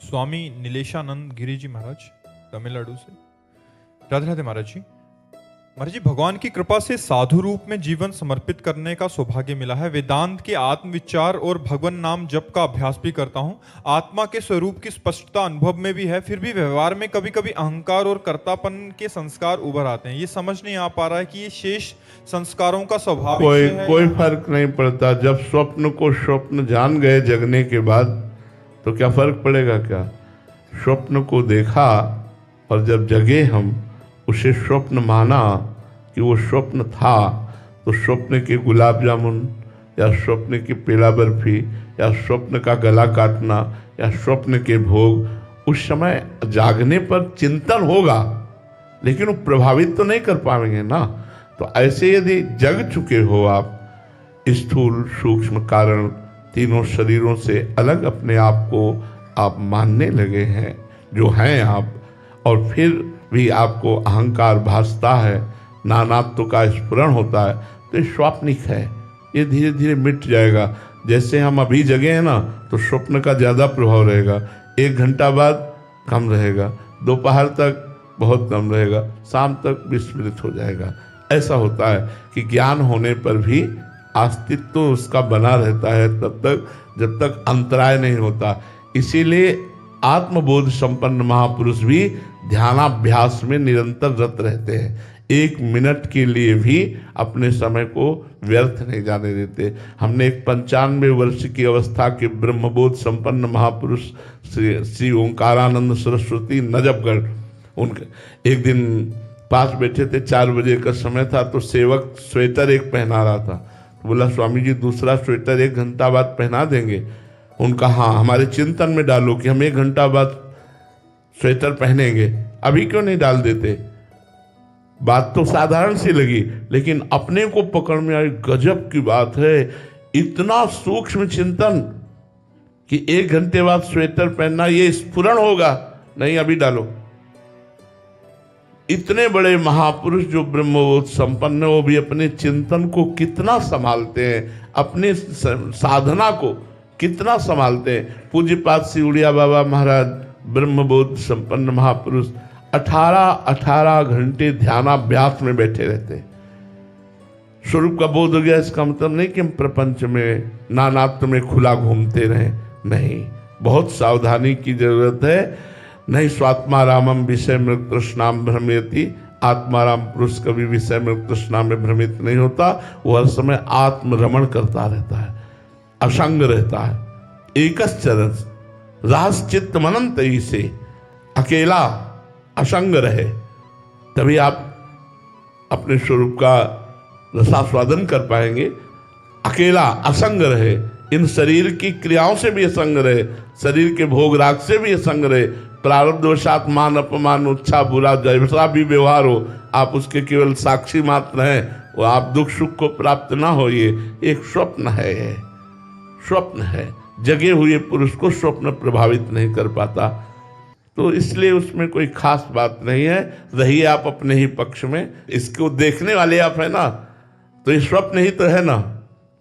स्वामी नीलेशानंद गिरी जी महाराज तमिलनाडु से। राधे राधे महाराज जी। महाराज जी, भगवान की कृपा से साधु रूप में जीवन समर्पित करने का सौभाग्य मिला है। वेदांत के आत्मविचार और भगवान नाम जप का अभ्यास भी करता हूँ। आत्मा के स्वरूप की स्पष्टता अनुभव में भी है, फिर भी व्यवहार में कभी कभी अहंकार और कर्तापन के संस्कार उभर आते हैं। ये समझ नहीं आ पा रहा है कि ये शेष संस्कारों का स्वभाव कोई फर्क नहीं पड़ता। जब स्वप्न को स्वप्न जान गए जगने के बाद, तो क्या फर्क पड़ेगा? क्या स्वप्न को देखा और जब जगे हम उसे स्वप्न माना कि वो स्वप्न था, तो स्वप्न के गुलाब जामुन या स्वप्न की पेड़ा बर्फी या स्वप्न का गला काटना या स्वप्न के भोग उस समय जागने पर चिंतन होगा, लेकिन वो प्रभावित तो नहीं कर पाएंगे ना। तो ऐसे यदि जग चुके हो आप, स्थूल सूक्ष्म कारण तीनों शरीरों से अलग अपने आप को आप मानने लगे हैं जो हैं आप, और फिर भी आपको अहंकार भासता है, नानात्व का स्फुरण होता है, तो ये स्वाप्निक है। ये धीरे धीरे मिट जाएगा। जैसे हम अभी जगे हैं ना, तो स्वप्न का ज़्यादा प्रभाव रहेगा, 1 घंटा बाद कम रहेगा, दोपहर तक बहुत कम रहेगा, शाम तक विस्मृत हो जाएगा। ऐसा होता है कि ज्ञान होने पर भी अस्तित्व तो उसका बना रहता है तब तक जब तक अंतराय नहीं होता। इसीलिए आत्मबोध संपन्न महापुरुष भी ध्यानाभ्यास में निरंतर रत रहते हैं। 1 मिनट के लिए भी अपने समय को व्यर्थ नहीं जाने देते। हमने एक 95 वर्ष की अवस्था के ब्रह्मबोध संपन्न महापुरुष श्री ओंकारानंद सरस्वती नजफगढ़, उनके एक दिन पास बैठे थे, 4 बजे का समय था, तो सेवक स्वेटर एक पहना रहा था। तो बोला, स्वामी जी दूसरा स्वेटर 1 घंटा बाद पहना देंगे? उनका हाँ, हमारे चिंतन में डालो कि हम 1 घंटा बाद स्वेटर पहनेंगे, अभी क्यों नहीं डाल देते? बात तो साधारण सी लगी, लेकिन अपने को पकड़ में आई। गजब की बात है, इतना सूक्ष्म चिंतन कि 1 घंटे बाद स्वेटर पहनना ये स्फुरण होगा, नहीं अभी डालो। इतने बड़े महापुरुष जो ब्रह्मबोध संपन्न, वो भी अपने चिंतन को कितना संभालते हैं, अपने साधना को कितना संभालते हैं। पूज्यपाद श्री उड़िया बाबा महाराज ब्रह्मबोध संपन्न महापुरुष 18 घंटे ध्यानाभ्यास में बैठे रहते। स्वरूप का बोध हो गया, इसका मतलब नहीं कि हम प्रपंच में नानात्व में खुला घूमते रहें, नहीं, बहुत सावधानी की जरूरत है। नहीं स्वात्मा रामम विषय मृग तृष्णाम भ्रमयति, आत्माराम पुरुष कभी विषय मृग तृष्णा में भ्रमित नहीं होता। वो हर समय आत्मरमण करता रहता है, असंग रहता है, एकश्चरण रास चित्त मनंत ही से अकेला असंग रहे, तभी आप अपने स्वरूप का रसास्वादन कर पाएंगे। अकेला असंग रहे, इन शरीर की क्रियाओं से भी असंग रहे, शरीर के भोग राग से भी असंग रहे, प्रारब्धवशात मान अपमान उच्छा बुरा जैसा भी व्यवहार हो, आप उसके केवल साक्षी मात्र हैं। वो आप दुख सुख को प्राप्त ना हो, ये एक स्वप्न है, स्वप्न है। जगे हुए पुरुष को स्वप्न प्रभावित नहीं कर पाता, तो इसलिए उसमें कोई खास बात नहीं है। रहिए आप अपने ही पक्ष में, इसको देखने वाले आप है ना, तो ये स्वप्न ही तो है ना,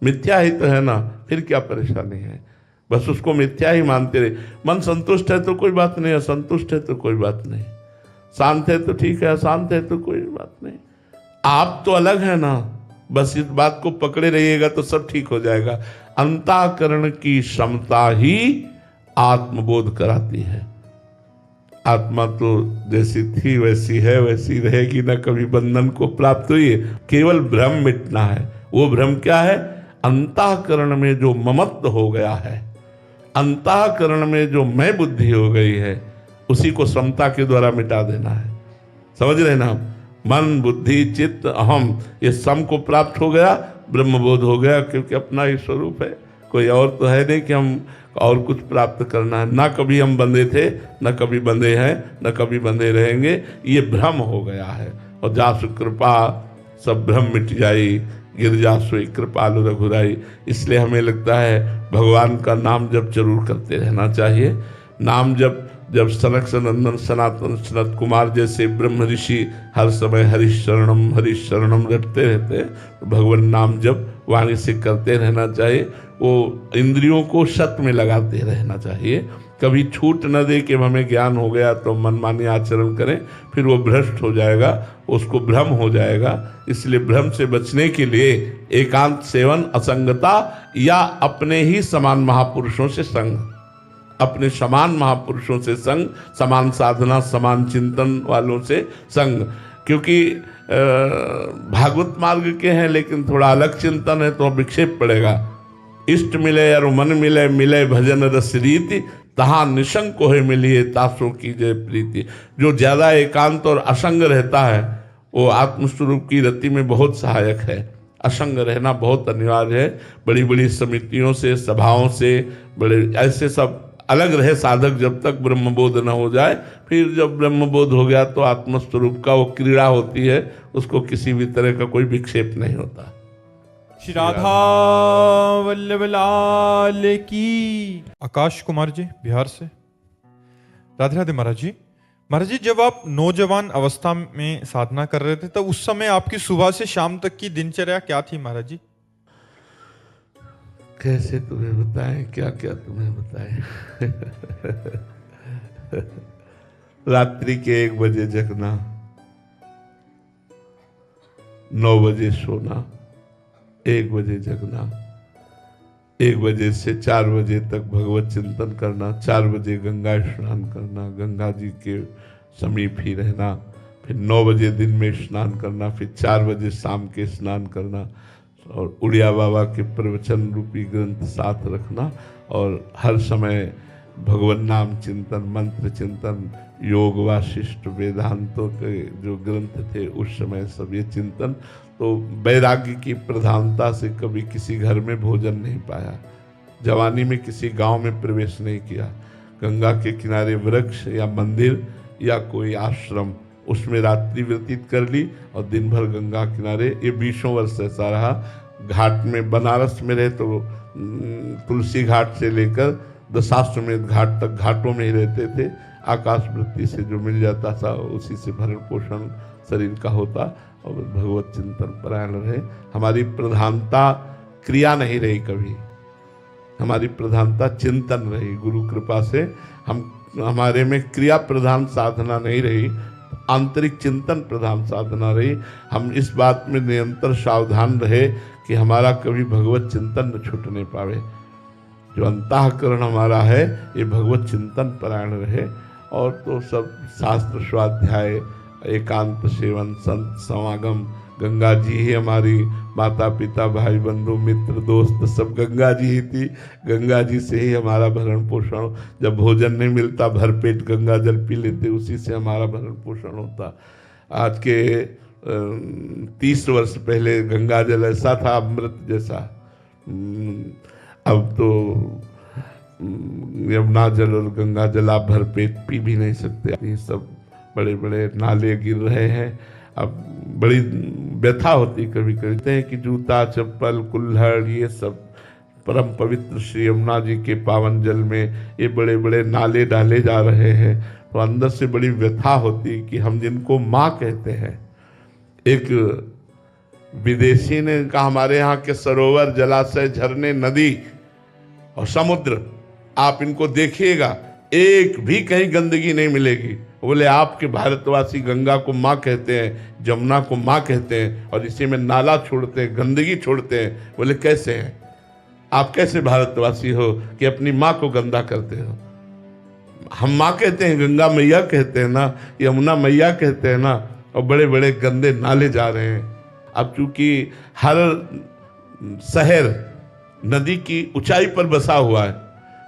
मिथ्या ही तो है ना, फिर क्या परेशानी है? बस उसको मिथ्या ही मानते रहे। मन संतुष्ट है तो कोई बात नहीं, असंतुष्ट है तो कोई बात नहीं, शांत है तो ठीक है, अशांत है तो कोई बात नहीं। आप तो अलग है ना, बस इस बात को पकड़े रहिएगा तो सब ठीक हो जाएगा। अंतःकरण की क्षमता ही आत्मबोध कराती है। आत्मा तो जैसी थी वैसी है, वैसी रहेगी, न कभी बंधन को प्राप्त हुई है, केवल भ्रम मिटना है। वो भ्रम क्या है? अंतःकरण में जो ममत्व हो गया है, अंतःकरण में जो मैं बुद्धि हो गई है, उसी को समता के द्वारा मिटा देना है। समझ रहे ना? मन बुद्धि चित्त अहम, ये सम को प्राप्त हो गया, ब्रह्मबोध हो गया, क्योंकि अपना ही स्वरूप है, कोई और तो है नहीं कि हम और कुछ प्राप्त करना है। ना कभी हम बंधे थे, न कभी बंधे हैं, न कभी बंधे रहेंगे। ये भ्रम हो गया है। और जासु कृपा सब भ्रम मिट जाई, गिरजा सोई कृपालु रघुराई। इसलिए हमें लगता है भगवान का नाम जब जरूर करते रहना चाहिए। नाम जब सनक सनंदन सनातन सनत कुमार जैसे ब्रह्म ऋषि हर समय हरिशरणम रटते रहते हैं, तो भगवान नाम जब वाणी से करते रहना चाहिए। वो इंद्रियों को सत में लगाते रहना चाहिए, कभी छूट न दे कि हमें ज्ञान हो गया तो मनमानी आचरण करें, फिर वो भ्रष्ट हो जाएगा, उसको भ्रम हो जाएगा। इसलिए भ्रम से बचने के लिए एकांत सेवन, असंगता या अपने ही समान महापुरुषों से संग, अपने समान महापुरुषों से संग, समान साधना समान चिंतन वालों से संग। क्योंकि भागवत मार्ग के हैं लेकिन थोड़ा अलग चिंतन है तो विक्षेप पड़ेगा। इष्ट मिले और मन मिले, मिले भजन रस रीति, तहाँ निशंक होए मिलिए तासों की जय प्रीति। जो ज्यादा एकांत और असंग रहता है वो आत्मस्वरूप की रति में बहुत सहायक है। असंग रहना बहुत अनिवार्य है। बड़ी बड़ी समितियों से, सभाओं से, बड़े ऐसे सब अलग रहे साधक जब तक ब्रह्मबोध न हो जाए। फिर जब ब्रह्मबोध हो गया तो आत्मस्वरूप का वो क्रीड़ा होती है, उसको किसी भी तरह का कोई विक्षेप नहीं होता। श्री राधा वल्लभ लाल की। आकाश कुमार जी बिहार से। राधे राधे महाराज जी। महाराज जी, जब आप नौजवान अवस्था में साधना कर रहे थे तब उस समय आपकी सुबह से शाम तक की दिनचर्या क्या थी महाराज जी? कैसे तुम्हें बताएं, क्या क्या तुम्हें बताएं। रात्रि के 1 बजे जगना, 9 बजे सोना, 1 बजे जगना, 1 बजे से 4 बजे तक भगवत चिंतन करना, 4 बजे गंगा स्नान करना, गंगा जी के समीप ही रहना, फिर 9 बजे दिन में स्नान करना, फिर 4 बजे शाम के स्नान करना, और उड़िया बाबा के प्रवचन रूपी ग्रंथ साथ रखना, और हर समय भगवान नाम चिंतन, मंत्र चिंतन, योग वाशिष्ठ वेदांतों के जो ग्रंथ थे उस समय सब ये चिंतन। तो वैराग्य की प्रधानता से कभी किसी घर में भोजन नहीं पाया, जवानी में किसी गांव में प्रवेश नहीं किया। गंगा के किनारे वृक्ष या मंदिर या कोई आश्रम, उसमें रात्रि व्यतीत कर ली और दिन भर गंगा किनारे। ये 20 वर्ष ऐसा रहा। घाट में बनारस में रहे तो तुलसी घाट से लेकर दशाश्वमेध घाट तक घाटों में ही रहते थे। आकाश वृत्ति से जो मिल जाता था उसी से भरण पोषण शरीर का होता, और भगवत चिंतन परायण रहे। हमारी प्रधानता क्रिया नहीं रही कभी, हमारी प्रधानता चिंतन रही। गुरु कृपा से हमारे में क्रिया प्रधान साधना नहीं रही, आंतरिक चिंतन प्रधान साधना रही। हम इस बात में निरंतर सावधान रहे कि हमारा कभी भगवत चिंतन न छूटने पावे। जो अंतःकरण हमारा है ये भगवत चिंतन परायण रहे। और तो सब शास्त्र स्वाध्याय, एकांत सेवन, संत समागम, गंगा जी ही हमारी माता पिता भाई बंधु मित्र दोस्त सब गंगा जी ही थी। गंगा जी से ही हमारा भरण पोषण, जब भोजन नहीं मिलता भरपेट गंगा जल पी लेते, उसी से हमारा भरण पोषण होता। आज के 30 वर्ष पहले गंगा जल ऐसा था अमृत जैसा। अब तो यमुना जल और गंगा जल आप भरपेट पी भी नहीं सकते। ये सब बड़े बड़े नाले गिर रहे हैं। अब बड़ी व्यथा होती कभी कहते हैं कि जूता चप्पल कुल्हड़ ये सब परम पवित्र श्री यमुना जी के पावन जल में ये बड़े बड़े नाले डाले जा रहे हैं। तो अंदर से बड़ी व्यथा होती कि हम जिनको माँ कहते हैं। एक विदेशी ने कहा हमारे यहाँ के सरोवर, जलाशय, झरने, नदी और समुद्र आप इनको देखिएगा, एक भी कहीं गंदगी नहीं मिलेगी। बोले आपके भारतवासी गंगा को माँ कहते हैं, जमुना को माँ कहते हैं, और इसी में नाला छोड़ते हैं, गंदगी छोड़ते हैं। बोले कैसे हैं आप, कैसे भारतवासी हो कि अपनी माँ को गंदा करते हो? हम माँ कहते हैं, गंगा मैया कहते हैं ना, यमुना मैया कहते हैं ना, और बड़े बड़े गंदे नाले जा रहे हैं। अब चूंकि हर शहर नदी की ऊंचाई पर बसा हुआ है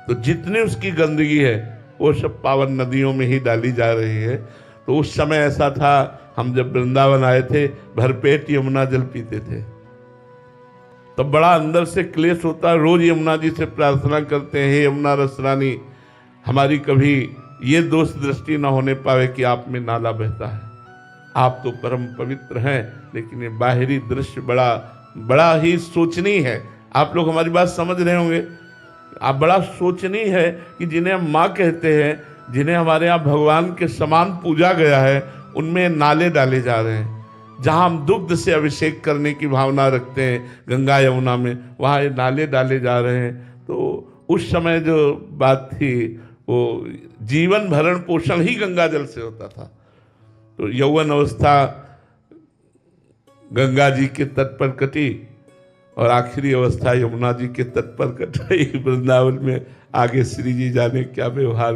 तो जितनी उसकी गंदगी है वो सब पावन नदियों में ही डाली जा रही है। तो उस समय ऐसा था, हम जब वृंदावन आए थे भरपेट यमुना जल पीते थे। तब बड़ा अंदर से क्लेश होता है। रोज यमुना जी से प्रार्थना करते हैं, हे यमुना रसरानी, हमारी कभी ये दोष दृष्टि न होने पावे कि आप में नाला बहता है। आप तो परम पवित्र हैं, लेकिन ये बाहरी दृश्य बड़ा ही सोचनीय है। आप लोग हमारी बात समझ रहे होंगे। आप बड़ा सोचनीय है कि जिन्हें हम माँ कहते हैं, जिन्हें हमारे यहाँ भगवान के समान पूजा गया है, उनमें नाले डाले जा रहे हैं। जहाँ हम दुग्ध से अभिषेक करने की भावना रखते हैं गंगा यमुना में, वहाँ ये नाले डाले जा रहे हैं। तो उस समय जो बात थी वो जीवन भरण पोषण ही गंगा जल से होता था। तो यौवन अवस्था गंगा जी के तट पर कटी और आखिरी अवस्था यमुना जी के तट पर कटाई। वृंदावन में आगे श्री जी जाने क्या व्यवहार